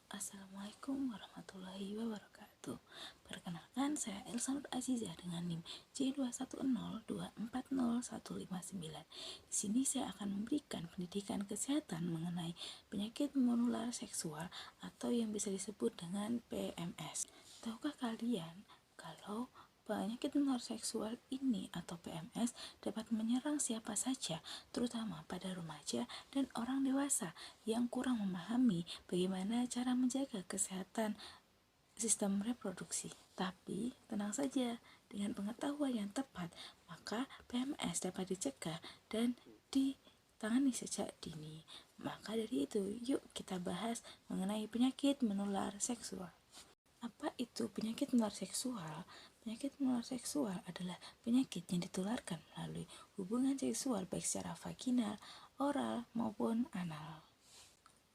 Assalamualaikum warahmatullahi wabarakatuh. Perkenalkan, saya Elsa Nur Azizah dengan NIM J210240159. Di sini saya akan memberikan pendidikan kesehatan mengenai penyakit menular seksual atau yang bisa disebut dengan PMS. Tahukah kalian kalau penyakit menular seksual ini atau PMS dapat menyerang siapa saja, terutama pada remaja dan orang dewasa yang kurang memahami bagaimana cara menjaga kesehatan sistem reproduksi. Tapi tenang saja, dengan pengetahuan yang tepat, maka PMS dapat dicegah dan ditangani sejak dini. Maka dari itu, yuk kita bahas mengenai penyakit menular seksual. Apa itu penyakit menular seksual? Penyakit menular seksual adalah penyakit yang ditularkan melalui hubungan seksual baik secara vaginal, oral, maupun anal.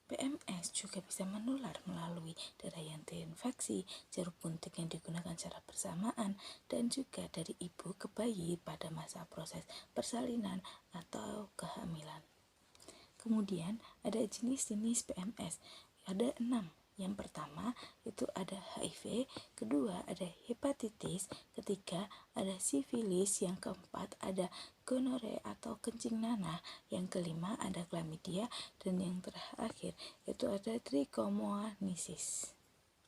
PMS juga bisa menular melalui darah yang terinfeksi, jarum suntik yang digunakan secara bersamaan, dan juga dari ibu ke bayi pada masa proses persalinan atau kehamilan. Kemudian ada jenis-jenis PMS, ada 6. Yang pertama itu ada HIV, kedua ada hepatitis, ketiga ada sifilis, yang keempat ada gonore atau kencing nanah, yang kelima ada chlamydia, dan yang terakhir itu ada trichomoniasis.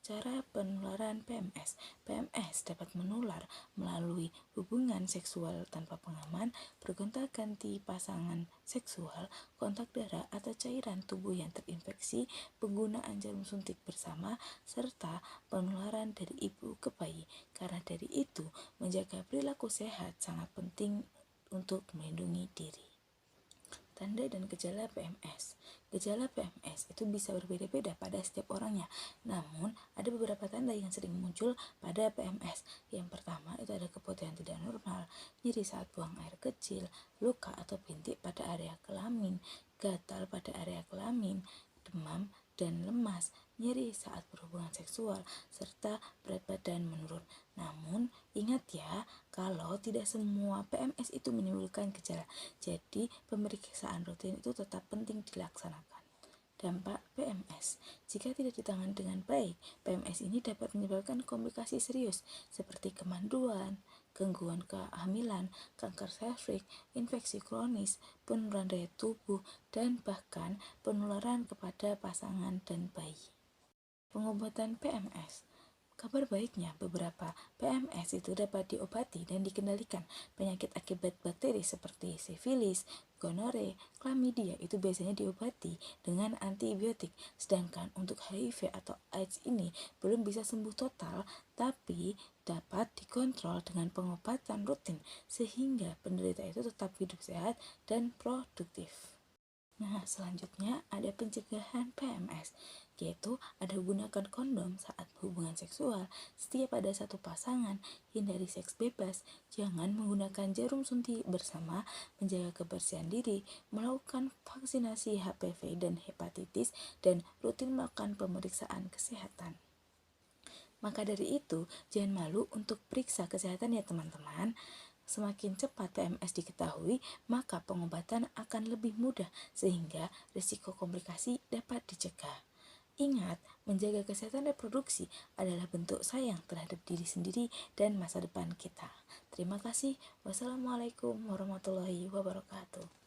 Cara penularan PMS. PMS dapat menular melalui hubungan seksual tanpa pengaman, bergonta-ganti pasangan seksual, kontak darah atau cairan tubuh yang terinfeksi, penggunaan jarum suntik bersama, serta penularan dari ibu ke bayi. Karena dari itu, menjaga perilaku sehat sangat penting untuk melindungi diri. Tanda dan gejala PMS. Gejala PMS itu bisa berbeda-beda pada setiap orangnya. Namun, ada beberapa tanda yang sering muncul pada PMS. Yang pertama itu ada keputihan tidak normal, nyeri saat buang air kecil, luka atau bintik pada area kelamin, gatal pada area kelamin, demam dan lemas, nyeri saat berhubungan seksual, serta berat badan menurun. Namun, ingat ya, kalau tidak semua PMS itu menimbulkan gejala, jadi pemeriksaan rutin itu tetap penting dilaksanakan. Dampak PMS. Jika tidak ditangani dengan baik, PMS ini dapat menyebabkan komplikasi serius seperti kemanduan, gangguan kehamilan, kanker serviks, infeksi kronis, penurunan daya tubuh, dan bahkan penularan kepada pasangan dan bayi. Pengobatan PMS. Kabar baiknya, beberapa PMS itu dapat diobati dan dikendalikan. Penyakit akibat bakteri seperti sifilis, gonore, chlamydia itu biasanya diobati dengan antibiotik. Sedangkan untuk HIV atau AIDS ini belum bisa sembuh total, tapi dapat dikontrol dengan pengobatan rutin sehingga penderita itu tetap hidup sehat dan produktif. Nah, selanjutnya ada pencegahan PMS, yaitu ada gunakan kondom saat hubungan seksual. Setiap ada satu pasangan, hindari seks bebas, jangan menggunakan jarum suntik bersama, menjaga kebersihan diri, melakukan vaksinasi HPV dan hepatitis, dan rutin melakukan pemeriksaan kesehatan. Maka dari itu, jangan malu untuk periksa kesehatan ya teman-teman. Semakin cepat PMS diketahui, maka pengobatan akan lebih mudah sehingga risiko komplikasi dapat dicegah. Ingat, menjaga kesehatan reproduksi adalah bentuk sayang terhadap diri sendiri dan masa depan kita. Terima kasih. Wassalamualaikum warahmatullahi wabarakatuh.